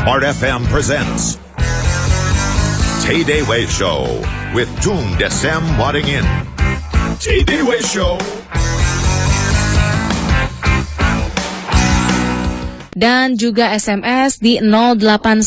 Smart FM presents Tay Day Way Show with Tung Desem Wadding In. Tay Day Way Show. Dan juga SMS di 0812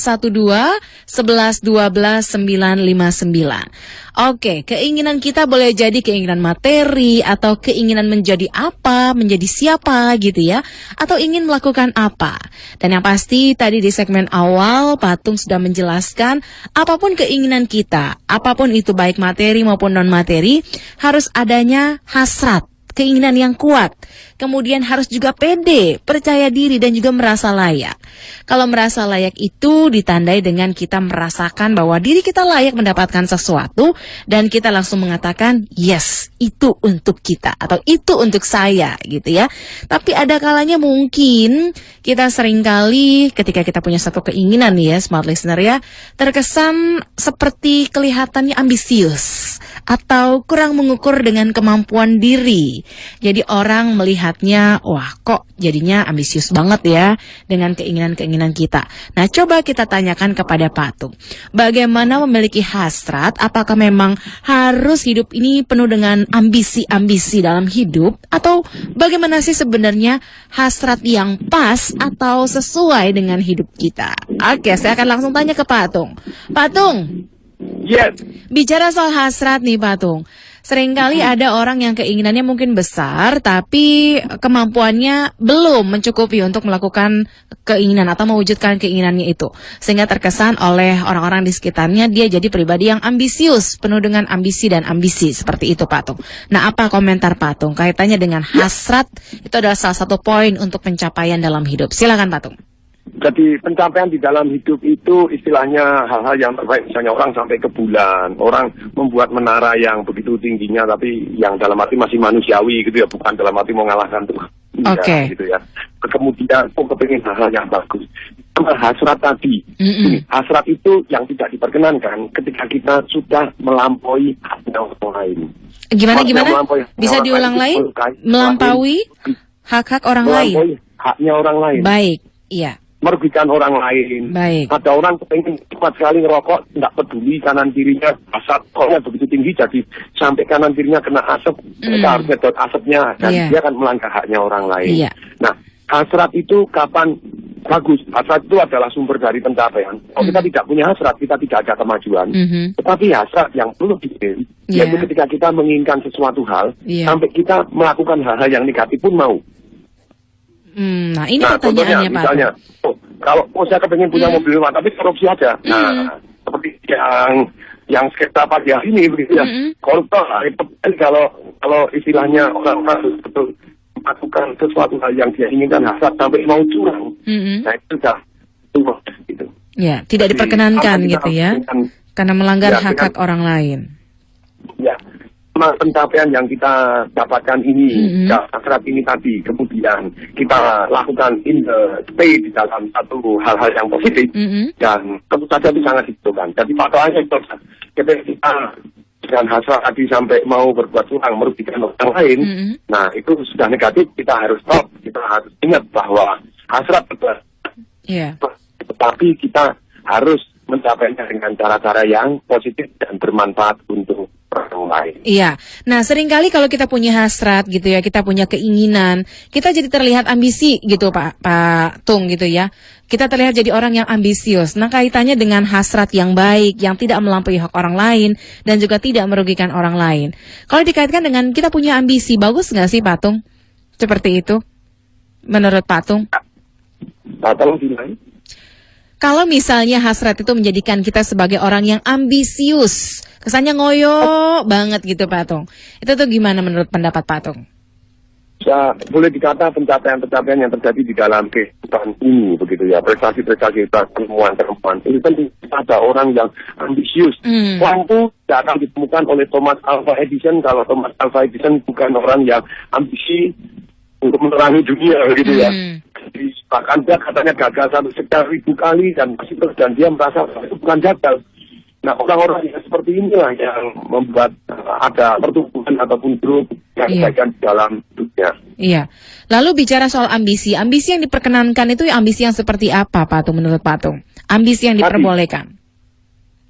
11 12 959. Oke, keinginan kita boleh jadi keinginan materi atau keinginan menjadi apa, menjadi siapa gitu ya, atau ingin melakukan apa. Dan yang pasti tadi di segmen awal Patung sudah menjelaskan apapun keinginan kita, apapun itu baik materi maupun non-materi, harus adanya hasrat. Keinginan yang kuat, kemudian harus juga pede, percaya diri dan juga merasa layak. Kalau merasa layak itu ditandai dengan kita merasakan bahwa diri kita layak mendapatkan sesuatu dan kita langsung mengatakan yes, itu untuk kita atau itu untuk saya gitu ya. Tapi ada kalanya mungkin kita seringkali ketika kita punya satu keinginan ya, smart listener ya, terkesan seperti kelihatannya ambisius atau kurang mengukur dengan kemampuan diri. Jadi orang melihatnya, wah kok jadinya ambisius banget ya dengan keinginan-keinginan kita. Nah coba kita tanyakan kepada Patung, bagaimana memiliki hasrat, apakah memang harus hidup ini penuh dengan ambisi-ambisi dalam hidup, atau bagaimana sih sebenarnya hasrat yang pas atau sesuai dengan hidup kita? Oke, saya akan langsung tanya ke Patung. Patung, yes. Bicara soal hasrat nih Patung, seringkali ada orang yang keinginannya mungkin besar tapi kemampuannya belum mencukupi untuk melakukan keinginan atau mewujudkan keinginannya itu. Sehingga terkesan oleh orang-orang di sekitarnya dia jadi pribadi yang ambisius, penuh dengan ambisi dan ambisi, seperti itu Patung. Nah apa komentar Patung kaitannya dengan hasrat? Itu adalah salah satu poin untuk pencapaian dalam hidup. Silakan Patung. Jadi pencapaian di dalam hidup itu istilahnya hal-hal yang terbaik. Misalnya orang sampai ke bulan, orang membuat menara yang begitu tingginya tapi yang dalam arti masih manusiawi gitu ya, bukan dalam arti mau ngalahkan Tuhan. Oke. Gitu ya. Kemudian kepingin hal-hal yang bagus. Hasrat tadi, hasrat itu yang tidak diperkenankan ketika kita sudah melampaui haknya orang lain. Gimana? Bisa diulang lain? Melampaui hak-hak orang lain. Haknya orang lain. Baik, iya. Merugikan orang lain. Baik. Ada orang pengen cepat sekali ngerokok, tidak peduli kanan kirinya, asapnya begitu tinggi, jadi sampai kanan kirinya kena asap, mereka harus nyedot asapnya, dan dia akan melanggar haknya orang lain. Nah, hasrat itu kapan bagus? Hasrat itu adalah sumber dari pencapaian. Kalau kita tidak punya hasrat, kita tidak ada kemajuan. Tetapi hasrat yang perlu diberi, yaitu ketika kita menginginkan sesuatu hal, sampai kita melakukan hal-hal yang negatif pun mau. Nah ini pertanyaannya Pak. Misalnya, kalau saya kepengen punya mobil mewah, tapi korupsi aja. Nah, seperti yang sketsa pagi hari ini begitu ya. Koruptor, kalau istilahnya orang-orang betul melakukan sesuatu hal yang dia inginkan hasrat sampai mau curang. Nah itu sudah tua gitu. Ya, tidak diperkenankan gitu ya. Karena melanggar hak-hak orang lain. Ya. Pencapaian yang kita dapatkan ini, hasrat ini tadi, kemudian kita lakukan stay di dalam satu hal-hal yang positif, dan tentu saja itu sangat dibutuhkan. Jadi patokannya itu, ketika kita dengan hasrat tadi sampai mau berbuat curang, merugikan orang lain, nah itu sudah negatif, kita harus stop, kita harus ingat bahwa hasrat betul, tetapi kita harus mencapainya dengan cara-cara yang positif dan bermanfaat untuk orang lain. Iya, nah seringkali kalau kita punya hasrat gitu ya, kita punya keinginan, kita jadi terlihat ambisi gitu Pak Tung gitu ya. Kita terlihat jadi orang yang ambisius. Nah kaitannya dengan hasrat yang baik, yang tidak melampaui hak orang lain, dan juga tidak merugikan orang lain. Kalau dikaitkan dengan kita punya ambisi, bagus nggak sih Pak Tung? Seperti itu, menurut Pak Tung? Kalau misalnya hasrat itu menjadikan kita sebagai orang yang ambisius, kesannya ngoyo banget gitu Pak Tung. Itu tuh gimana menurut pendapat Pak Tung? Ya, boleh dikata pencapaian-pencapaian yang terjadi di dalam kehidupan ini begitu ya, prestasi-prestasi perempuan-perempuan. Ini kan ada orang yang ambisius. Lampu tidak akan ditemukan oleh Thomas Alva Edison kalau Thomas Alva Edison bukan orang yang ambisi untuk menerangi dunia gitu ya. Bahkan dia katanya gagal sampai sekitar 1000 kali dan masih terus, dan dia merasa itu bukan gagal. Nah orang-orang yang seperti inilah yang membuat ada pertumbuhan ataupun grup yang kebaikan dalam dunia Ya. Iya. Lalu bicara soal ambisi yang diperkenankan itu ambisi yang seperti apa, Pak Tung, menurut Pak Tung? Ambisi yang diperbolehkan?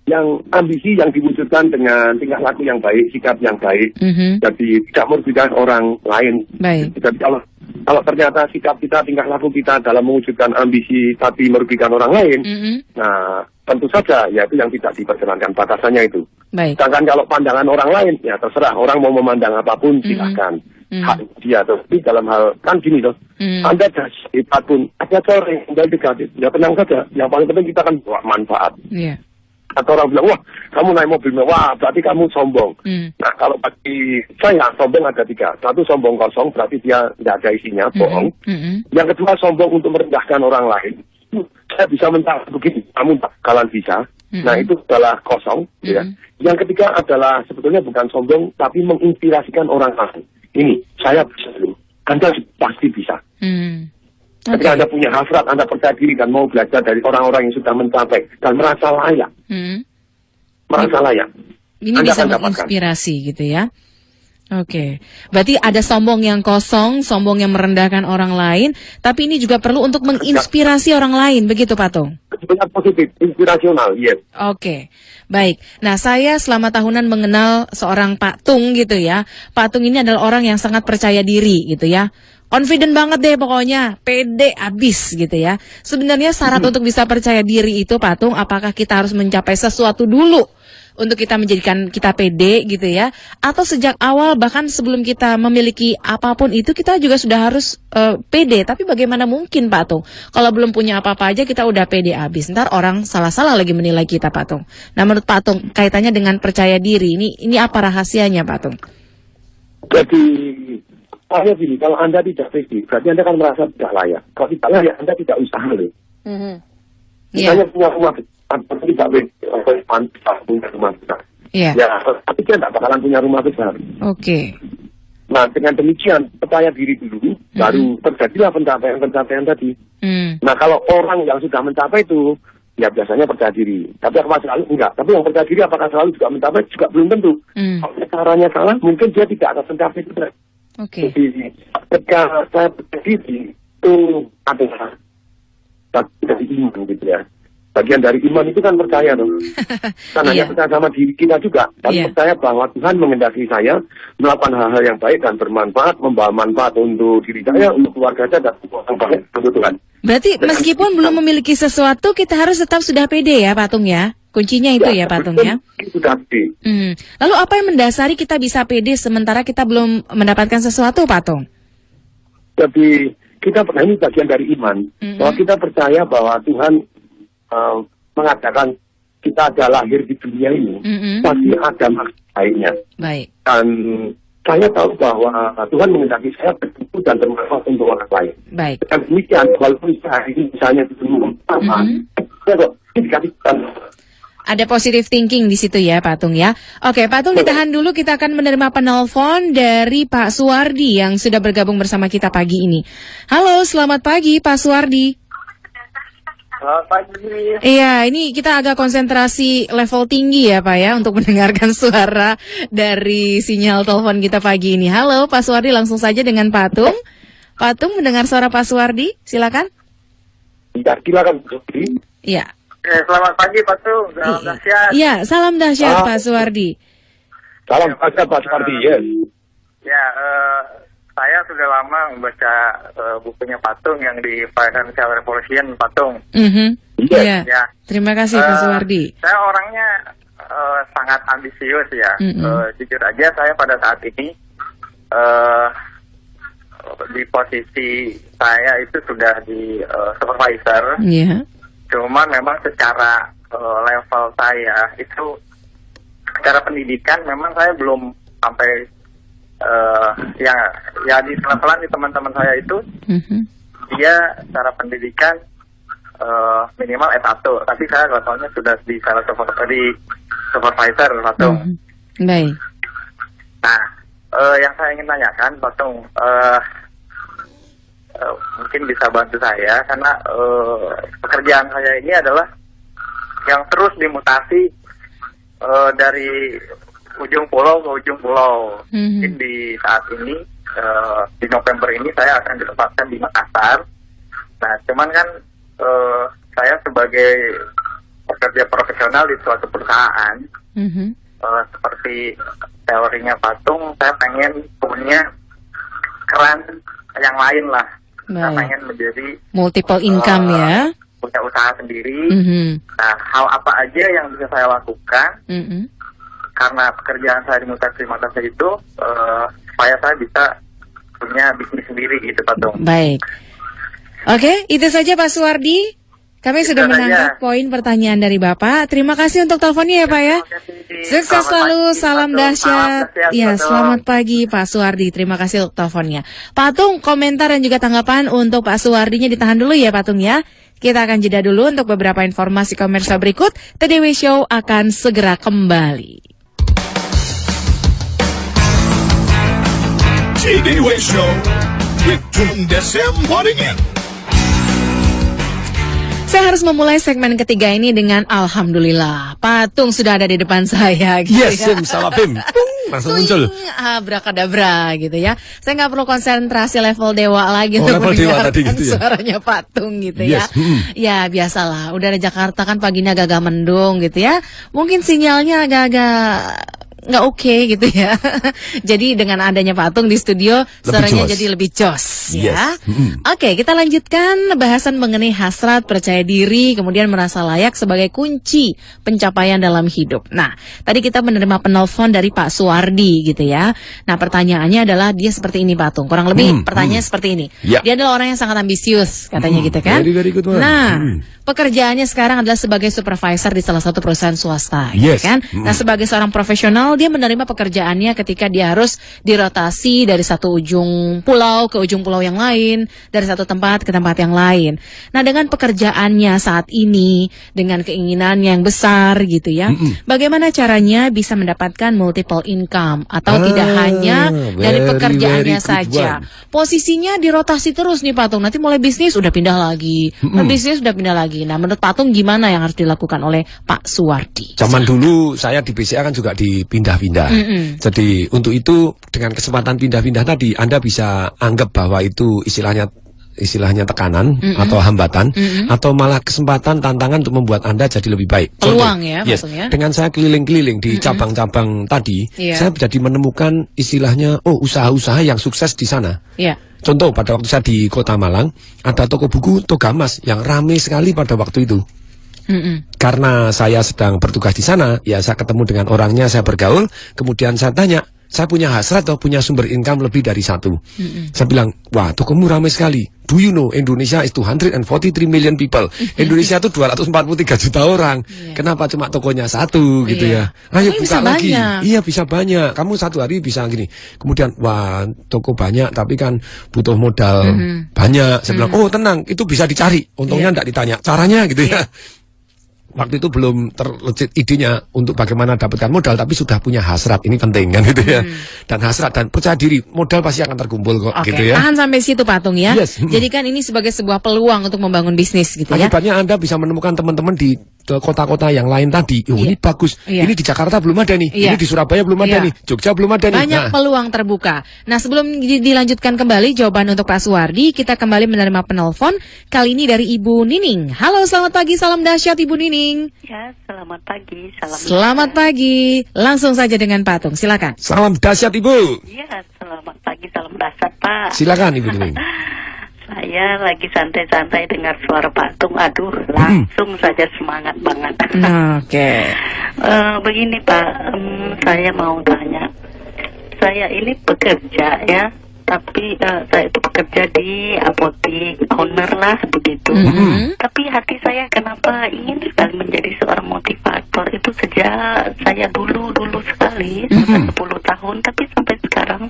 Yang ambisi yang diwujudkan dengan tingkah laku yang baik, sikap yang baik, jadi tidak merugikan orang lain. Baik. Jadi kalau ternyata sikap kita, tingkah laku kita dalam mewujudkan ambisi tapi merugikan orang lain, nah tentu saja ya itu yang tidak diperkenankan, batasannya itu. Baik. Sedangkan kalau pandangan orang lain, ya terserah orang mau memandang apapun silakan. Hak dia tapi dalam hal kan gini loh, Anda hebat pun ada orang yang negatif, ya tenang saja. Yang paling penting kita kan bawa manfaat. Iya. Atau orang bilang, wah kamu naik mobil mewah, berarti kamu sombong. Nah kalau bagi saya, sombong ada 3. Satu, sombong kosong, berarti dia tidak ada isinya, bohong. Yang kedua, sombong untuk merendahkan orang lain. Saya bisa mentah begini, kamu tak bakalan bisa. Nah itu adalah kosong. Ya. Yang ketiga adalah sebetulnya bukan sombong, tapi menginspirasikan orang lain. Ini, saya bisa dulu, Anda pasti bisa. Ketika Anda punya hasrat, Anda percaya diri dan mau belajar dari orang-orang yang sudah mencapai dan merasa layak. Merasa layak. Ini Anda bisa menginspirasi gitu ya. Oke. Berarti ada sombong yang kosong, sombong yang merendahkan orang lain, tapi ini juga perlu untuk menginspirasi orang lain, begitu Pak Tung? Sebenarnya positif, inspirasional, yes. Oke, baik. Nah, saya selama tahunan mengenal seorang Pak Tung gitu ya. Pak Tung ini adalah orang yang sangat percaya diri gitu ya. Confident banget deh pokoknya, pede abis gitu ya. Sebenarnya syarat untuk bisa percaya diri itu Pak Tung, apakah kita harus mencapai sesuatu dulu untuk kita menjadikan kita pede gitu ya? Atau sejak awal bahkan sebelum kita memiliki apapun itu kita juga sudah harus pede. Tapi bagaimana mungkin Pak Tung? Kalau belum punya apa-apa aja kita udah pede abis. Ntar orang salah-salah lagi menilai kita Pak Tung. Nah menurut Pak Tung kaitannya dengan percaya diri, ini apa rahasianya Pak Tung? Jadi saya gini, kalau Anda tidak pede, berarti Anda kan merasa tidak layak. Kalau tidak layak, Anda tidak usaha loh. Misalnya punya rumah besar, tidak punya rumah besar. Ya, tapi dia tidak bakalan punya rumah besar. Oke. Nah, dengan demikian, percaya diri dulu, baru terjadilah pencapaian tadi. Nah, kalau orang yang sudah mencapai itu, ya biasanya percaya diri. Tapi apakah selalu? Enggak. Tapi yang percaya diri apakah selalu juga mencapai? Juga belum tentu. Kalau caranya salah, mungkin dia tidak akan mencapai itu. Oke. Jadi, ketika saya percaya diri, itu adalah bagian dari iman gitu ya. Bagian dari iman itu kan percaya dong. Kan hanya percaya sama diri kita juga. Dan percaya bahwa Tuhan mengendaki saya melakukan hal-hal yang baik dan bermanfaat, membawa manfaat untuk diri saya, untuk keluarga saya, dan orang baik untuk Tuhan. Berarti meskipun belum memiliki sesuatu, kita harus tetap sudah pede ya Pak Tung ya? Kuncinya itu ya Pak Tung ya? Sudah pede. Lalu apa yang mendasari kita bisa pede sementara kita belum mendapatkan sesuatu Pak Tung? Jadi kita ini bagian dari iman. Bahwa kita percaya bahwa Tuhan mengatakan kita ada lahir di dunia ini, pasti ada maksud baiknya. Baik. Dan saya tahu bahwa Tuhan mengendaki saya bertumbuh dan bermanfaat untuk orang lain. Baik. Dan demikian, walaupun saya ini misalnya belum saya kok dikasihkan. Ada positive thinking di situ ya Pak Tung ya. Oke Pak Tung ditahan dulu, kita akan menerima penelpon dari Pak Suwardi yang sudah bergabung bersama kita pagi ini. Halo, selamat pagi Pak Suwardi. Selamat pagi. Iya, ini kita agak konsentrasi level tinggi ya Pak ya untuk mendengarkan suara dari sinyal telepon kita pagi ini. Halo Pak Suwardi, langsung saja dengan Pak Tung. Pak Tung mendengar suara Pak Suwardi, silakan. Ya, silakan. Iya. Selamat pagi Pak Tung, salam dahsyat. Iya, salam dahsyat Pak Suwardi. Salam dahsyat Pak Suwardi, yes. Ya, saya sudah lama membaca bukunya Pak Tung yang di Financial Revolution Pak Tung. Iya. Ya. Terima kasih Pak Suwardi. Saya orangnya sangat ambisius ya. Jujur aja saya pada saat ini di posisi saya itu sudah di supervisor. Iya. Cuman memang secara level saya itu secara pendidikan memang saya belum sampai ya di levelan di teman-teman saya itu dia secara pendidikan minimal S1, tapi saya levelnya sudah di salah satu di supervisor Pak Tung. Baik. Nah, yang saya ingin tanyakan Pak Tung, mungkin bisa bantu saya karena pekerjaan saya ini adalah yang terus dimutasi dari ujung pulau ke ujung pulau. Mungkin di saat ini di November ini saya akan ditempatkan di Makassar. Nah, cuman kan saya sebagai pekerja profesional di suatu perusahaan, seperti teorinya Patung, saya pengen punya keran yang lain lah. Saya pengen menjadi multiple income ya. Punya usaha sendiri. Nah, hal apa aja yang bisa saya lakukan? Karena pekerjaan saya di Mutasi itu, supaya saya bisa punya bisnis sendiri gitu, Patung. Baik. Oke, itu saja Pak Suwardi. Kami sudah menangkap poin pertanyaan dari Bapak. Terima kasih untuk teleponnya ya Pak ya. Sukses selalu, salam dahsyat. Ya, selamat pagi Pak Suwardi. Terima kasih untuk teleponnya. Patung, komentar dan juga tanggapan untuk Pak Suwardinya ditahan dulu ya Patung ya. Kita akan jeda dulu untuk beberapa informasi komersial berikut. TDW Show akan segera kembali. TDW Show with Tung Desem Waddingin. Saya harus memulai segmen ketiga ini dengan Alhamdulillah, Patung sudah ada di depan saya gitu yes, ya. salah Pim. Langsung muncul. Abrakadabra gitu ya. Saya nggak perlu konsentrasi level dewa lagi untuk level dewa tadi mendengarkan gitu ya. suaranya Patung gitu Yes. ya. Ya biasalah, udara Jakarta kan paginya agak mendung gitu ya. Mungkin sinyalnya agak-agak nggak oke gitu ya. Jadi dengan adanya Patung di studio, suaranya jos. jadi lebih jos ya. Yes. Oke, kita lanjutkan bahasan mengenai hasrat, percaya diri, kemudian merasa layak sebagai kunci pencapaian dalam hidup. Nah, tadi kita menerima penelpon dari Pak Suwardi gitu ya. Nah, pertanyaannya adalah dia seperti ini Patung. Kurang lebih pertanyaannya seperti ini. Ya. Dia adalah orang yang sangat ambisius katanya gitu kan. Very good one. Nah, pekerjaannya sekarang adalah sebagai supervisor di salah satu perusahaan swasta, Yes. gitu kan? Nah, sebagai seorang profesional, dia menerima pekerjaannya ketika dia harus dirotasi dari satu ujung pulau ke ujung pulau yang lain, dari satu tempat ke tempat yang lain. Nah, dengan pekerjaannya saat ini, dengan keinginannya yang besar, gitu ya, bagaimana caranya bisa mendapatkan multiple income atau tidak hanya dari pekerjaannya very good saja? one. Posisinya dirotasi terus nih Patung. Nanti mulai bisnis udah pindah lagi, bisnis udah pindah lagi. Nah, menurut Patung gimana yang harus dilakukan oleh Pak Suwardi? Zaman dulu saya di BCA kan juga dipindah-pindah. Jadi untuk itu dengan kesempatan pindah-pindah tadi Anda bisa anggap bahwa itu istilahnya tekanan atau hambatan atau malah kesempatan tantangan untuk membuat Anda jadi lebih baik. Peluang ya, yes, maksudnya. dengan saya keliling-keliling di cabang-cabang tadi, saya jadi menemukan istilahnya usaha-usaha yang sukses di sana. Iya. Contoh pada waktu saya di Kota Malang ada toko buku Togamas yang ramai sekali pada waktu itu. Karena saya sedang bertugas di sana, ya saya ketemu dengan orangnya, saya bergaul, kemudian saya tanya, saya punya hasrat atau punya sumber income lebih dari satu. Saya bilang, wah tokomu ramai sekali. Do you know Indonesia is 243 million people. Indonesia itu 243 juta orang. Kenapa cuma tokonya satu gitu ya? Ayo buka lagi. Banyak. Iya bisa banyak. Kamu satu hari bisa gini. Kemudian wah toko banyak tapi kan butuh modal banyak. Saya bilang, oh tenang, itu bisa dicari. Untungnya enggak ditanya caranya gitu ya. Waktu itu belum terlecit idenya untuk bagaimana dapatkan modal, tapi sudah punya hasrat, ini penting kan gitu ya. Dan hasrat dan percaya diri, modal pasti akan terkumpul kok gitu ya. Tahan sampai situ Patung ya. Yes. Jadikan ini sebagai sebuah peluang untuk membangun bisnis gitu ya. Akibatnya Anda bisa menemukan teman-teman di kota-kota yang lain tadi. Oh ini bagus, ini di Jakarta belum ada nih, ini di Surabaya belum ada nih, Jogja belum ada nih. Banyak peluang terbuka. Nah sebelum dilanjutkan kembali jawaban untuk Pak Suwardi, kita kembali menerima penelpon. Kali ini dari Ibu Nining. Halo, selamat pagi, salam dahsyat Ibu Nining. Ya, selamat pagi, Selamat pagi. Langsung saja dengan Patung, silakan. Salam dahsyat Ibu. Iya, selamat pagi, salam dahsyat Pak. Silakan Ibu Nining. Saya lagi santai-santai dengar suara Patung, aduh langsung saja semangat banget. Oke. Begini Pak, saya mau tanya. Saya ini pekerja ya, tapi saya itu bekerja di apotik, owner lah begitu. Tapi hati saya kenapa ingin sekali menjadi seorang motivator itu sejak saya dulu sekali, sampai 10 tahun, tapi sampai sekarang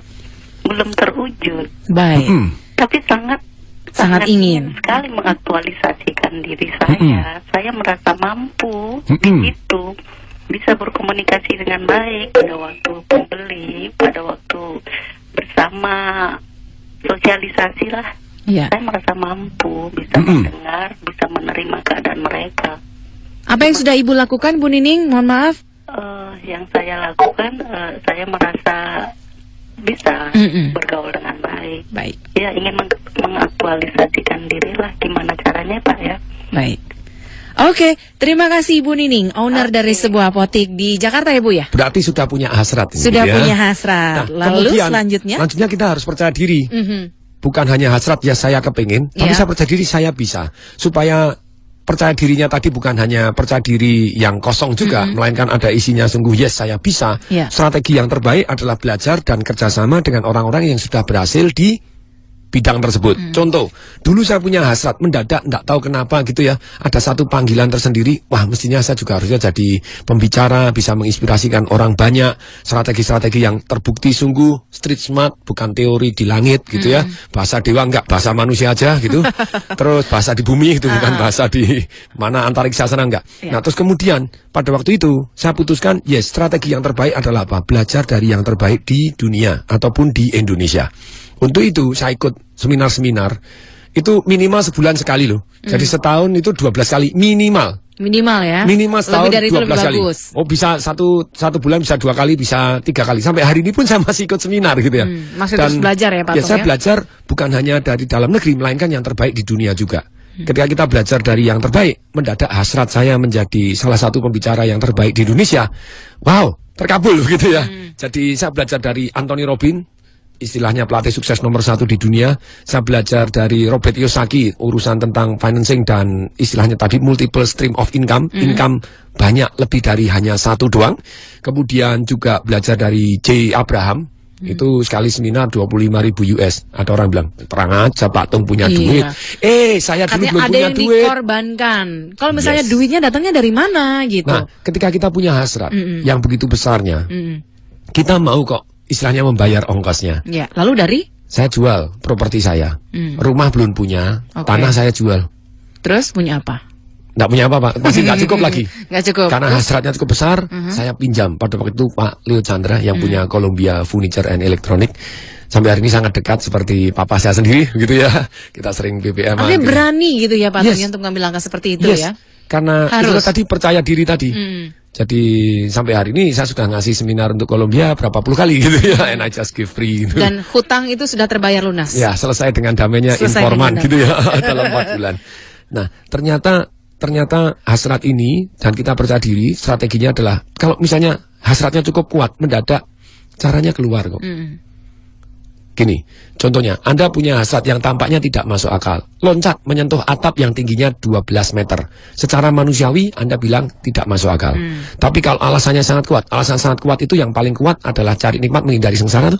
belum terwujud. Baik. Tapi sangat ingin sekali mengaktualisasikan diri saya. Saya merasa mampu di situ, bisa berkomunikasi dengan baik pada waktu pembeli, pada waktu bersama sosialisasi lah. Saya merasa mampu, bisa mendengar, bisa menerima keadaan mereka. Apa yang sudah Ibu lakukan Bu Nining? Mohon maaf. Yang saya lakukan, saya merasa bisa bergaul dengan baik. Baik. Ya, ingin mengaktualisasikan diri lah, gimana caranya Pak ya. Baik. Oke, terima kasih Ibu Nining, owner dari sebuah apotik di Jakarta ya Bu ya? Berarti sudah punya hasrat ini, Sudah ya. punya hasrat. Nah, Lalu kemudian, selanjutnya kita harus percaya diri. Bukan hanya hasrat ya saya kepingin, tapi saya percaya diri saya bisa. Supaya percaya dirinya tadi bukan hanya percaya diri yang kosong juga, melainkan ada isinya sungguh yes saya bisa. Strategi yang terbaik adalah belajar dan kerjasama dengan orang-orang yang sudah berhasil di bidang tersebut. Contoh, dulu saya punya hasrat mendadak, enggak tahu kenapa gitu ya, ada satu panggilan tersendiri, wah mestinya saya juga harusnya jadi pembicara, bisa menginspirasikan orang banyak, strategi-strategi yang terbukti sungguh, street smart, bukan teori di langit gitu ya, bahasa dewa enggak, bahasa manusia aja gitu, terus bahasa di bumi itu bukan bahasa di mana antariksa sana enggak. Nah terus kemudian, pada waktu itu, saya putuskan, yes, strategi yang terbaik adalah apa? Belajar dari yang terbaik di dunia, ataupun di Indonesia. Untuk itu saya ikut seminar-seminar itu minimal sebulan sekali loh. Jadi setahun itu 12 kali minimal. Minimal ya. Minimal setahun lebih dari 12 itu kali. Bagus. Oh bisa satu bulan bisa 2 kali, bisa 3 kali. Sampai hari ini pun saya masih ikut seminar gitu ya. Masih terus belajar ya Pak Tung, saya belajar bukan hanya dari dalam negeri, melainkan yang terbaik di dunia juga. Ketika kita belajar dari yang terbaik, mendadak hasrat saya menjadi salah satu pembicara yang terbaik di Indonesia. Wow, terkabul gitu ya. Jadi saya belajar dari Anthony Robbins, istilahnya pelatih sukses nomor 1 di dunia. Saya belajar dari Robert Kiyosaki, urusan tentang financing dan istilahnya tadi multiple stream of income. Income banyak lebih dari hanya satu doang. Kemudian juga belajar dari J. Abraham. Itu sekali seminar 25.000 US. Ada orang bilang, terang aja Pak Tung punya duit. Saya dulu katanya belum ada punya yang duit. dikorbankan. Kalau misalnya duitnya datangnya dari mana gitu. Nah, ketika kita punya hasrat yang begitu besarnya, kita mau kok istilahnya membayar ongkosnya. Ya, lalu dari? Saya jual properti saya. Rumah belum punya, tanah saya jual. Terus punya apa? Nggak punya apa Pak, masih nggak cukup lagi. Nggak cukup. Karena hasratnya cukup besar, saya pinjam. Pada waktu itu Pak Leo Chandra yang punya Columbia Furniture and Electronic. Sampai hari ini sangat dekat seperti papa saya sendiri gitu ya. Kita sering BBM. Artinya berani gitu ya Pak Tung untuk mengambil langkah seperti itu ya. Karena itu tadi percaya diri tadi. Jadi sampai hari ini saya sudah ngasih seminar untuk Columbia berapa puluh kali gitu ya, and I just give free gitu. Dan hutang itu sudah terbayar lunas. Ya, selesai dengan damainya informan gitu ya dalam 4 bulan. Nah, ternyata hasrat ini dan kita percaya diri, strateginya adalah kalau misalnya hasratnya cukup kuat, mendadak caranya keluar kok. Gini, contohnya, Anda punya hasrat yang tampaknya tidak masuk akal. Loncat menyentuh atap yang tingginya 12 meter. Secara manusiawi, Anda bilang tidak masuk akal. Tapi kalau alasannya sangat kuat, alasan sangat kuat itu yang paling kuat adalah cari nikmat menghindari sengsara tuh.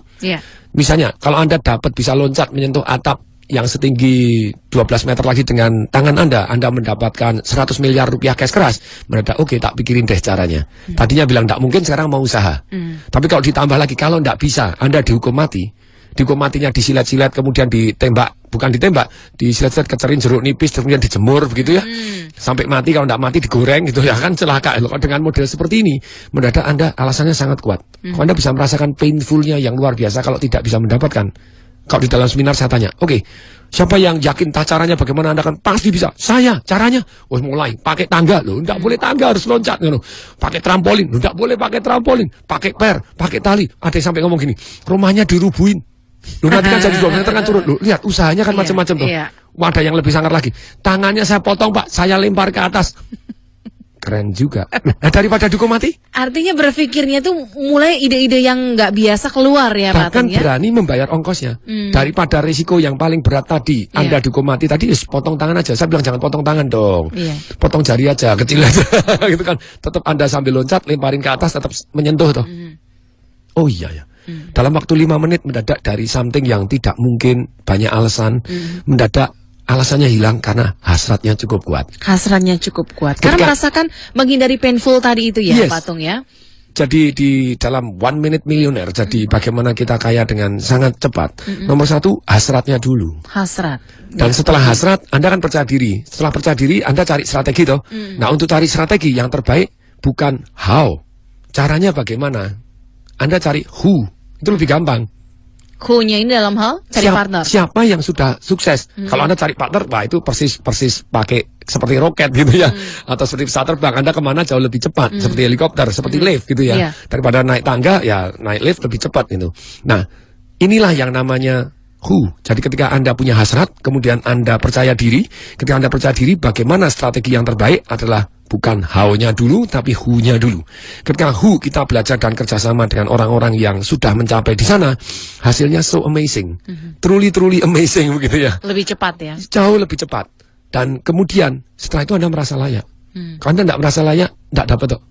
Misalnya, kalau Anda dapat bisa loncat menyentuh atap yang setinggi 12 meter lagi dengan tangan Anda mendapatkan 100 miliar rupiah cash keras. Mendadak, oke, tak pikirin deh caranya. Tadinya bilang tidak mungkin, sekarang mau usaha. Tapi kalau ditambah lagi, kalau tidak bisa, Anda dihukum mati. Dihukum matinya disilet-silet, kemudian ditembak, bukan ditembak, disilet-silet kecerin jeruk nipis, kemudian dijemur begitu ya, sampai mati. Kalau tidak mati digoreng gitu ya, kan celaka. Kalau dengan model seperti ini, mendadak Anda alasannya sangat kuat. Anda bisa merasakan painfulnya yang luar biasa kalau tidak bisa mendapatkan. Kalau di dalam seminar saya tanya, oke, siapa yang yakin caranya bagaimana Anda akan pasti bisa? Saya, caranya, mulai pakai tangga loh, tidak boleh tangga, harus loncat loh. Pakai trampolin, tidak boleh pakai trampolin, pakai per, pakai tali. Ada yang sampai ngomong gini, rumahnya dirubuhin. Lu nanti kan jadi 2 meter kan turun. Lu lihat usahanya kan macam-macam tuh. Ada yang lebih sangar lagi. Tangannya saya potong Pak, saya lempar ke atas. Keren juga. Daripada dihukum mati. Artinya berpikirnya tuh mulai ide-ide yang nggak biasa keluar ya Pak Tung ya. Bahkan berani membayar ongkosnya. Daripada risiko yang paling berat tadi, Anda dihukum mati tadi, potong tangan aja. Saya bilang jangan potong tangan dong. Potong jari aja, kecil aja. Gitu kan. Tetap Anda sambil loncat, lemparin ke atas, tetap menyentuh toh. Oh iya ya. Dalam waktu 5 menit mendadak dari something yang tidak mungkin, banyak alasan, mendadak alasannya hilang karena hasratnya cukup kuat. Hasratnya cukup kuat. Karena merasakan menghindari painful tadi itu ya Pak Tung ya. Jadi di dalam 1 Minute Millionaire, jadi bagaimana kita kaya dengan sangat cepat. Nomor 1, hasratnya dulu. Hasrat. Dan setelah hasrat, Anda kan percaya diri. Setelah percaya diri, Anda cari strategi toh. Nah, untuk cari strategi yang terbaik bukan how. Caranya bagaimana? Anda cari who. Itu lebih gampang. Who-nya ini dalam hal cari partner. Siapa yang sudah sukses? Kalau Anda cari partner, wah itu persis pakai seperti roket gitu ya, atau seperti pesawat terbang. Anda kemana jauh lebih cepat, seperti helikopter, seperti lift gitu ya. Daripada naik tangga, ya naik lift lebih cepat gitu. Nah, Inilah yang namanya who. Jadi ketika Anda punya hasrat, kemudian Anda percaya diri. Ketika Anda percaya diri, bagaimana strategi yang terbaik adalah bukan how-nya dulu, tapi who-nya dulu. Ketika who kita belajar dan kerjasama dengan orang-orang yang sudah mencapai di sana, hasilnya so amazing. Truly amazing begitu ya. Lebih cepat ya. Jauh lebih cepat. Dan kemudian setelah itu Anda merasa layak. Kalau Anda tidak merasa layak, tidak dapat kok.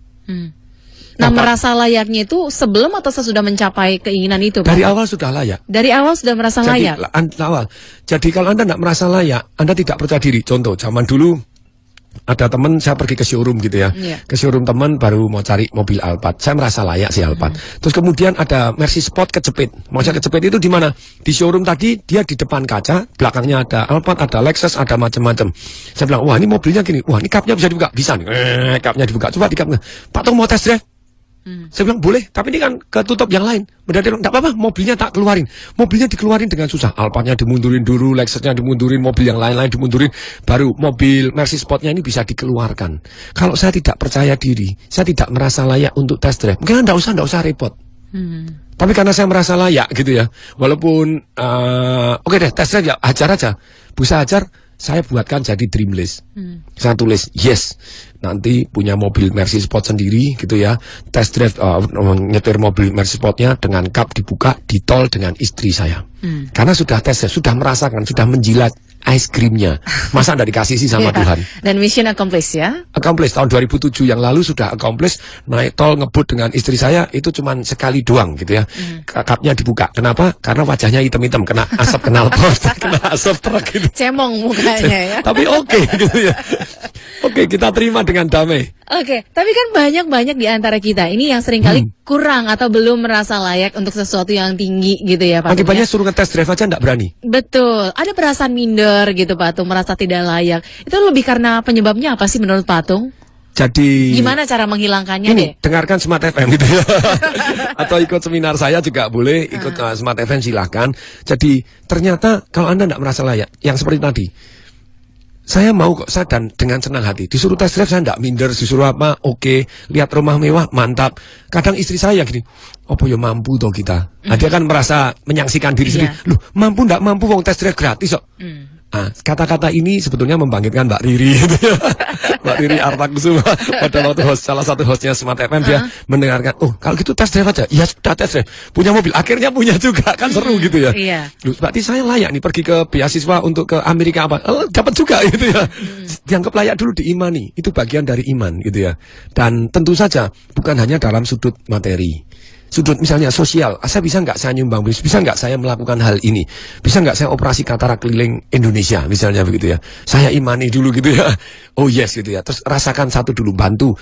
Nah, merasa layaknya itu sebelum atau sesudah mencapai keinginan itu, Pak? Dari awal sudah layak. Dari awal sudah merasa layak. Jadi kalau Anda tidak merasa layak, Anda tidak percaya diri. Contoh, zaman dulu ada teman saya pergi ke showroom gitu ya. Ke showroom teman baru mau cari mobil Alphard. Saya merasa layak sih Alphard. Terus kemudian ada Mercy Sport kejepit. Maksudnya kejepit itu di mana? Di showroom tadi dia di depan kaca, belakangnya ada Alphard, ada Lexus, ada macam-macam. Saya bilang, wah ini mobilnya gini. Wah ini kapnya bisa dibuka. Bisa nih. Kapnya dibuka. Coba di kapnya. Pak Tung mau test drive? Saya bilang boleh, tapi ini kan ketutup yang lain. Berarti tidak apa-apa, mobilnya tak keluarin. Mobilnya dikeluarin dengan susah. Alphardnya dimundurin dulu, Lexusnya dimundurin, mobil yang lain-lain dimundurin. Baru mobil Mercy Sportnya ini bisa dikeluarkan. Kalau saya tidak percaya diri, saya tidak merasa layak untuk test drive, mungkin tidak usah repot. Tapi karena saya merasa layak gitu ya, walaupun oke deh test drive ya, ajar aja. Bisa ajar, saya buatkan jadi dream list. Saya tulis yes, nanti punya mobil Mercy Sport sendiri gitu ya, test drive nyetir mobil Mercy Sportnya dengan kap dibuka di tol dengan istri saya. Karena sudah tes, sudah merasakan, sudah menjilat ice creamnya. Masa tidak dikasih sih sama Tuhan. Dan mission accomplished ya. Accomplished tahun 2007 yang lalu sudah accomplished. Naik tol ngebut dengan istri saya itu cuma sekali doang gitu ya. Kapnya dibuka. Kenapa? Karena wajahnya hitam-hitam, kena asap knalpot, kena asap truk gitu. Cemong mukanya ya. Tapi oke gitu ya. Oke, kita terima dengan damai. Oke, tapi kan banyak di antara kita ini yang seringkali kurang atau belum merasa layak untuk sesuatu yang tinggi gitu ya Pak. Akibatnya suruh ngetes drive aja enggak berani. Betul, ada perasaan minder gitu Pak Tung, merasa tidak layak. Itu lebih karena penyebabnya apa sih menurut Pak Tung? Jadi gimana cara menghilangkannya ini, deh? Dengarkan Smart FM gitu ya. Atau ikut seminar saya juga boleh, ikut Smart FM silahkan. Jadi ternyata kalau Anda tidak merasa layak, yang seperti tadi, saya mau kok, saya dan dengan senang hati disuruh tes drive, saya tidak minder, disuruh apa, oke, lihat rumah mewah, mantap. Kadang istri saya gini, apa ya mampu toh kita. Dia kan merasa menyaksikan diri sendiri, loh mampu ndak mampu wong tes drive gratis kok. Nah, kata-kata ini sebetulnya membangkitkan Mbak Riri Mbak Riri Artakusuma pada waktu salah satu hostnya Smart FM, dia mendengarkan, oh kalau gitu tes drive aja. Ya sudah tes drive, punya mobil, akhirnya punya juga, kan seru gitu ya. Loh, berarti saya layak nih pergi ke beasiswa untuk ke Amerika apa, dapat juga gitu ya. Dianggap layak dulu, diimani, itu bagian dari iman gitu ya. Dan tentu saja bukan hanya dalam sudut materi, sudut misalnya sosial, saya bisa nggak saya nyumbang, bisa nggak saya melakukan hal ini, bisa nggak saya operasi katarak keliling Indonesia misalnya begitu ya, saya imani dulu gitu ya, oh yes gitu ya, terus rasakan satu dulu, bantu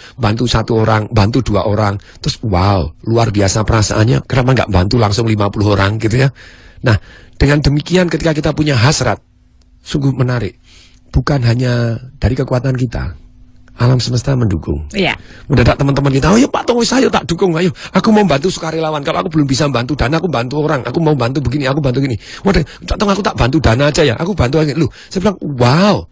satu orang, bantu dua orang, terus wow luar biasa perasaannya, kenapa nggak bantu langsung 50 orang gitu ya. Nah dengan demikian ketika kita punya hasrat, sungguh menarik, bukan hanya dari kekuatan kita, alam semesta mendukung. Mendadak teman-teman kita, oh ya Pak Tung, saya tak dukung, ayo aku mau bantu sukarelawan. Kalau aku belum bisa bantu dana, aku bantu orang, aku mau bantu begini, aku bantu gini. Waduh, Pak Tung, aku tak bantu dana aja ya, aku bantu aja. Loh, saya bilang, wow,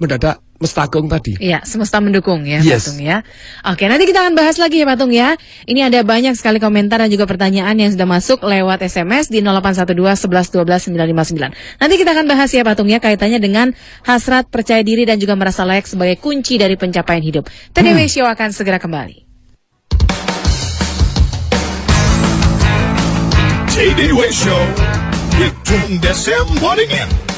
mendadak mestagung tadi. Iya, semesta mendukung ya Pak Tung ya. Oke, nanti kita akan bahas lagi ya Pak Tung ya. Ini ada banyak sekali komentar dan juga pertanyaan yang sudah masuk lewat SMS di 0812 11 12 959. Nanti kita akan bahas ya Pak Tung ya, kaitannya dengan hasrat, percaya diri dan juga merasa layak sebagai kunci dari pencapaian hidup. TDW Show akan segera kembali. TDW Show with Tung Desem Waddingin.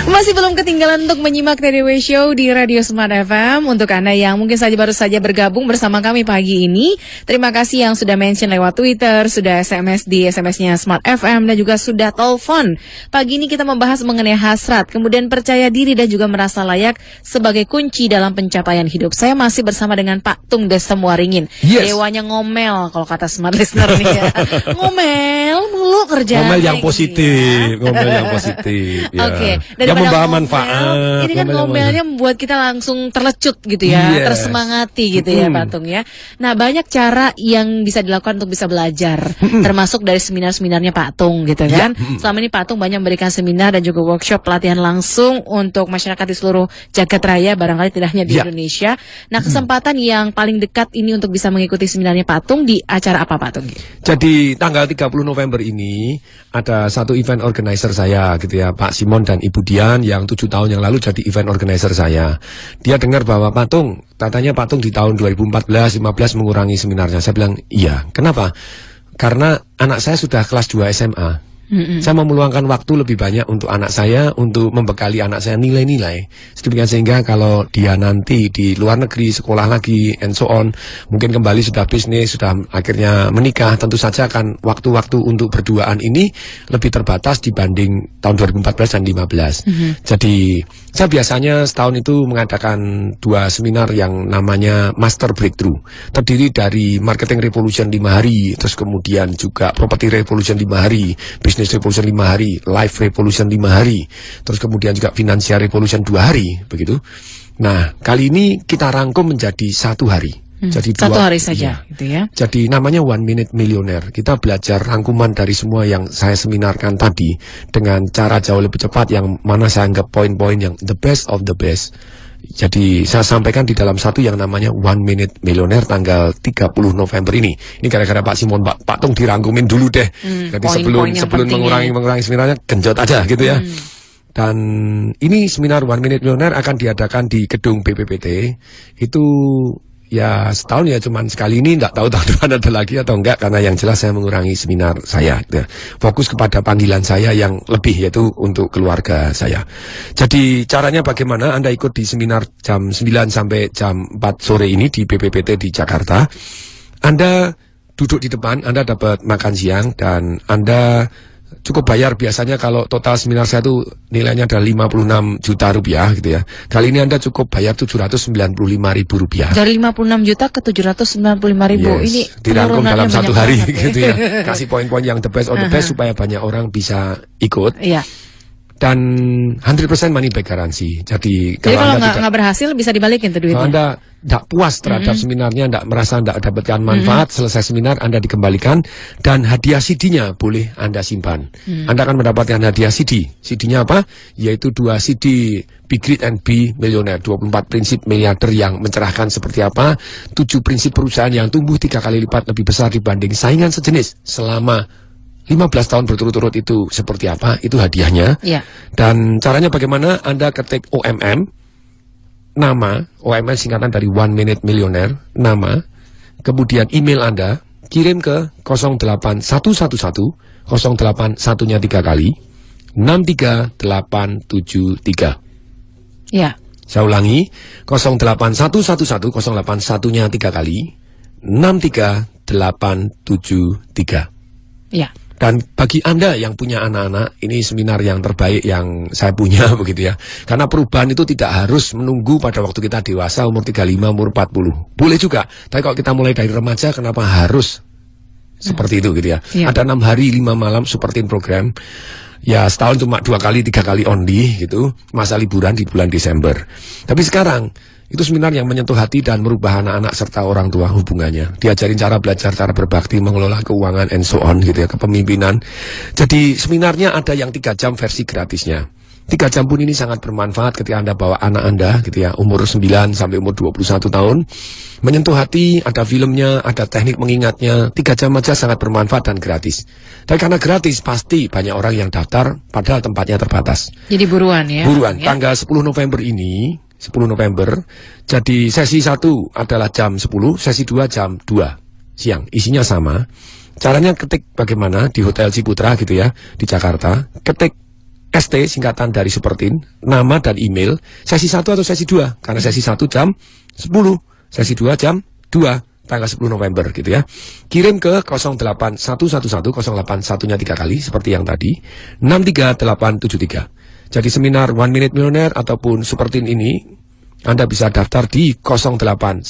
Masih belum ketinggalan untuk menyimak TDW Show di Radio Smart FM. Untuk Anda yang mungkin baru saja bergabung bersama kami pagi ini, terima kasih yang sudah mention lewat Twitter, sudah SMS di SMS-nya Smart FM, dan juga sudah telepon. Pagi ini kita membahas mengenai hasrat, kemudian percaya diri dan juga merasa layak sebagai kunci dalam pencapaian hidup. Saya masih bersama dengan Pak Tung Desem Waddingin. Dewanya ngomel kalau kata Smart Listener nih ya. Ngomel mulu kerjaan. Ngomel yang positif, ngomel yang positif. Ya. Oke. Dan daripada membawa ngomel. manfaat. Ini kan ngomelnya membuat kita langsung terlecut gitu ya, tersemangati gitu ya Pak Tung ya. Nah, banyak cara yang bisa dilakukan untuk bisa belajar, termasuk dari seminar-seminarnya Pak Tung gitu kan. Selama ini Pak Tung banyak memberikan seminar dan juga workshop pelatihan langsung untuk masyarakat di seluruh jagat raya, barangkali tidak hanya di Indonesia. Nah, kesempatan yang paling dekat ini untuk bisa mengikuti seminarnya Pak Tung di acara apa Pak Tung? Jadi tanggal 30 November ini ada satu event organizer saya gitu ya, Pak Simon dan Ibu Dian yang 7 tahun yang lalu jadi event organizer saya. Dia dengar bahwa Pak Tung, katanya Pak Tung di tahun 2014-15 mengurangi seminarnya. Saya bilang, iya. Kenapa? Karena anak saya sudah kelas 2 SMA. Saya mau meluangkan waktu lebih banyak untuk anak saya, untuk membekali anak saya nilai-nilai. Sedemikian sehingga kalau dia nanti di luar negeri, sekolah lagi, and so on, mungkin kembali sudah bisnis, sudah akhirnya menikah, tentu saja akan waktu-waktu untuk berduaan ini lebih terbatas dibanding tahun 2014 dan 2015. Jadi saya biasanya setahun itu mengadakan 2 seminar yang namanya Master Breakthrough. Terdiri dari Marketing Revolution 5 hari, terus kemudian juga Property Revolution 5 hari, Business Revolution 5 hari, Life Revolution 5 hari, terus kemudian juga Financial Revolution 2 hari, begitu. Nah, kali ini kita rangkum menjadi 1 hari. Jadi 1 hari saja, gitu ya. Jadi namanya 1 Minute Millionaire. Kita belajar rangkuman dari semua yang saya seminarkan tadi dengan cara jauh lebih cepat, yang mana saya anggap poin-poin yang the best of the best. Jadi saya sampaikan di dalam satu yang namanya 1 Minute Millionaire tanggal 30 November ini. Ini gara-gara Pak Simon, Pak Tung dirangkumin dulu deh. Jadi sebelum mengurangi seminarnya genjot aja gitu ya. Dan ini seminar 1 Minute Millionaire akan diadakan di gedung BPPT. Itu ya setahun ya cuman sekali ini, nggak tahu tahun depan ada lagi atau enggak, karena yang jelas saya mengurangi seminar saya ya. Fokus kepada panggilan saya yang lebih, yaitu untuk keluarga saya. Jadi caranya bagaimana? Anda ikut di seminar jam 9 sampai jam 4 sore ini di BPPT di Jakarta. Anda duduk di depan, Anda dapat makan siang, dan Anda cukup bayar. Biasanya kalau total seminar saya itu nilainya ada 56 juta rupiah gitu ya. Kali ini Anda cukup bayar 795 ribu rupiah. Dari 56 juta ke 795 ribu. Yes, ini dirangkum dalam 1 hari gitu ya. ya. Kasih poin-poin yang the best of the best supaya banyak orang bisa ikut. Iya. Dan 100% money back garansi. Jadi kalau nggak berhasil bisa dibalikin tuh duitnya. Kalau Anda tidak puas terhadap seminarnya, tidak merasa tidak dapatkan manfaat, selesai seminar Anda dikembalikan, dan hadiah CD-nya boleh Anda simpan. Anda akan mendapatkan hadiah CD. CD-nya apa? Yaitu 2 CD Be Great and Be Millionaire, 24 prinsip miliarder yang mencerahkan seperti apa, 7 prinsip perusahaan yang tumbuh 3 kali lipat lebih besar dibanding saingan sejenis selama 15 tahun berturut-turut, itu seperti apa, itu hadiahnya. Ya. Dan caranya bagaimana? Anda ketik OMM, nama, OMM singkatan dari 1 Minute Millionaire, nama, kemudian email Anda, kirim ke 08111 081-nya 3 kali, 63873. Ya. Saya ulangi, 08111 081-nya 3 kali, 63873. Ya. Dan bagi Anda yang punya anak-anak, ini seminar yang terbaik yang saya punya begitu ya. Karena perubahan itu tidak harus menunggu pada waktu kita dewasa, umur 35, umur 40. Boleh juga. Tapi kalau kita mulai dari remaja, kenapa harus seperti itu gitu ya. Ada 6 hari 5 malam super-teen program. Ya setahun cuma 2 kali 3 kali only gitu. Masa liburan di bulan Desember. Tapi sekarang itu seminar yang menyentuh hati dan merubah anak-anak serta orang tua hubungannya. Diajarin cara belajar, cara berbakti, mengelola keuangan, and so on gitu ya, kepemimpinan. Jadi seminarnya ada yang 3 jam versi gratisnya. 3 jam pun ini sangat bermanfaat ketika Anda bawa anak Anda gitu ya, umur 9 sampai umur 21 tahun. Menyentuh hati, ada filmnya, ada teknik mengingatnya. 3 jam aja sangat bermanfaat dan gratis. Tapi karena gratis, pasti banyak orang yang daftar, padahal tempatnya terbatas. Jadi buruan ya? Buruan, ya? Tanggal 10 November ini, 10 November, jadi sesi 1 adalah jam 10, sesi 2 jam 2 siang, isinya sama. Caranya ketik bagaimana di Hotel Ciputra gitu ya, di Jakarta, ketik ST singkatan dari Superteen, nama dan email, sesi 1 atau sesi 2, karena sesi 1 jam 10, sesi 2 jam 2, tanggal 10 November gitu ya. Kirim ke 08111 081-nya 3 kali, seperti yang tadi, 63873. Jadi seminar 1 Minute Millionaire ataupun Superteen ini, Anda bisa daftar di 08111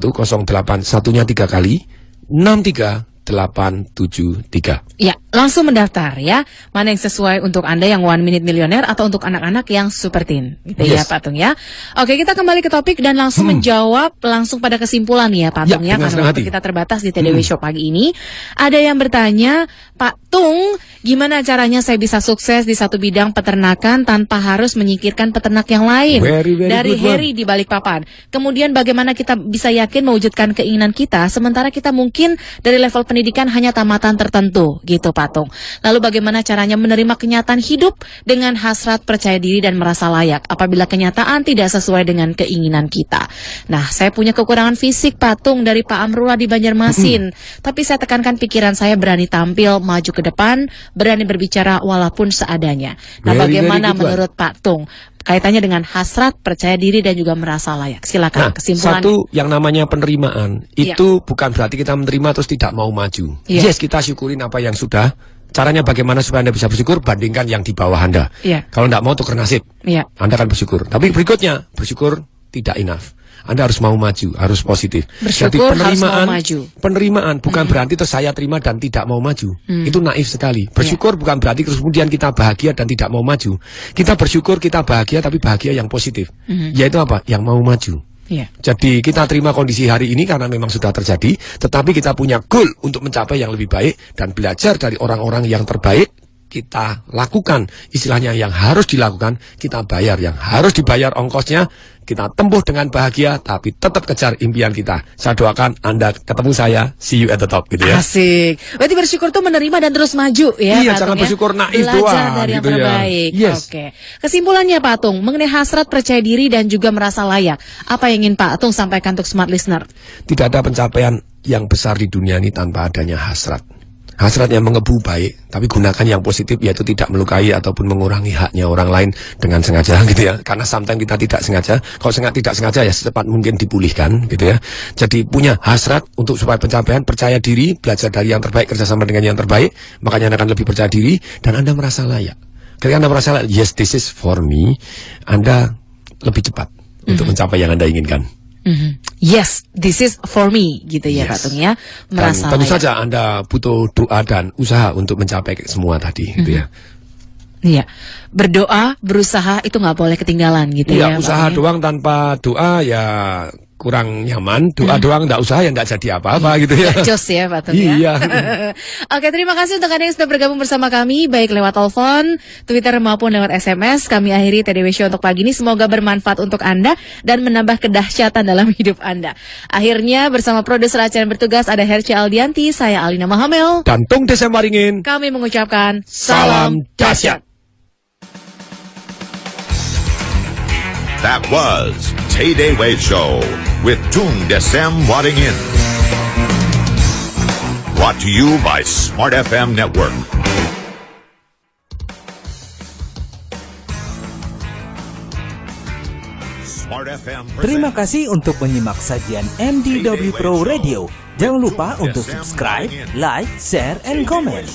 081-nya 3 kali, 873. Ya, langsung mendaftar ya. Mana yang sesuai untuk Anda yang 1 Minute Millionaire atau untuk anak-anak yang Super Teen. Gitu ya Pak Tung ya. Oke, kita kembali ke topik dan langsung menjawab langsung pada kesimpulan nih ya Pak Tung ya. Karena waktu kita terbatas di TDW Show pagi ini. Ada yang bertanya, Pak Tung, gimana caranya saya bisa sukses di satu bidang peternakan tanpa harus menyingkirkan peternak yang lain? Very Dari Harry di Balikpapan. Kemudian bagaimana kita bisa yakin mewujudkan keinginan kita sementara kita mungkin dari level pendidikan hanya tamatan tertentu gitu Pak Tung. Lalu bagaimana caranya menerima kenyataan hidup dengan hasrat percaya diri dan merasa layak apabila kenyataan tidak sesuai dengan keinginan kita. Nah, saya punya kekurangan fisik Pak Tung dari Pak Amrullah di Banjarmasin. Tapi saya tekankan pikiran saya berani tampil, maju ke depan, berani berbicara walaupun seadanya. Nah, bagaimana menurut Pak Tung kaitannya dengan hasrat, percaya diri dan juga merasa layak? Silakan kesimpulan. Satu, yang namanya penerimaan itu bukan berarti kita menerima terus tidak mau maju. Yes, kita syukurin apa yang sudah. Caranya bagaimana supaya Anda bisa bersyukur? Bandingkan yang di bawah Anda. Kalau tidak mau tukar nasib, Anda akan bersyukur. Tapi berikutnya, bersyukur tidak enough. Anda harus mau maju, harus positif. Bersyukur, jadi harus mau maju. Penerimaan bukan berarti terus saya terima dan tidak mau maju. Itu naif sekali. Bersyukur bukan berarti terus kemudian kita bahagia dan tidak mau maju. Kita bersyukur, kita bahagia tapi bahagia yang positif. Yaitu apa? Yang mau maju. Jadi kita terima kondisi hari ini karena memang sudah terjadi, tetapi kita punya goal untuk mencapai yang lebih baik dan belajar dari orang-orang yang terbaik. Kita lakukan istilahnya yang harus dilakukan, kita bayar yang harus dibayar ongkosnya, kita tempuh dengan bahagia tapi tetap kejar impian kita. Saya doakan Anda ketemu saya, see you at the top gitu ya. Asik. Berarti bersyukur tuh menerima dan terus maju ya. Iya, jangan bersyukur naif doang. Belajar dari yang terbaik. Oke. Kesimpulannya Pak Tung mengenai hasrat, percaya diri dan juga merasa layak. Apa yang ingin Pak Tung sampaikan untuk smart listener? Tidak ada pencapaian yang besar di dunia ini tanpa adanya hasrat. Hasrat yang mengebu baik, tapi gunakan yang positif, yaitu tidak melukai ataupun mengurangi haknya orang lain dengan sengaja gitu ya. Karena sometimes kita tidak sengaja, kalau tidak sengaja ya secepat mungkin dipulihkan gitu ya. Jadi punya hasrat untuk supaya pencapaian, percaya diri, belajar dari yang terbaik, kerjasama dengan yang terbaik, makanya Anda akan lebih percaya diri dan Anda merasa layak. Ketika Anda merasa layak, yes this is for me, Anda lebih cepat untuk mencapai yang Anda inginkan. Yes, this is for me, gitu ya Pak Tung ya. Merasa dan tentu saja Anda butuh doa dan usaha untuk mencapai semua tadi, gitu ya. Iya, berdoa, berusaha itu nggak boleh ketinggalan, gitu ya. Iya, usaha doang tanpa doa ya kurang nyaman. Doa doang nggak usaha ya nggak jadi apa-apa gitu ya. Jos ya Pak Tung ya. Iya. Oke, terima kasih untuk Anda yang sudah bergabung bersama kami, baik lewat telepon, Twitter maupun lewat SMS. Kami akhiri TDW Show untuk pagi ini. Semoga bermanfaat untuk Anda dan menambah kedahsyatan dalam hidup Anda. Akhirnya bersama produser acara yang bertugas ada Herci Aldianti, saya Alina Mahamel dan Tung Desem Waringin. Kami mengucapkan salam dahsyat. That was Tay-Day Way Show with Tung Desem Wadding-in. Brought to you by Smart FM Network. Smart FM Terima kasih untuk menyimak sajian MDW Pro Radio. Jangan lupa untuk subscribe, like, share, and comment.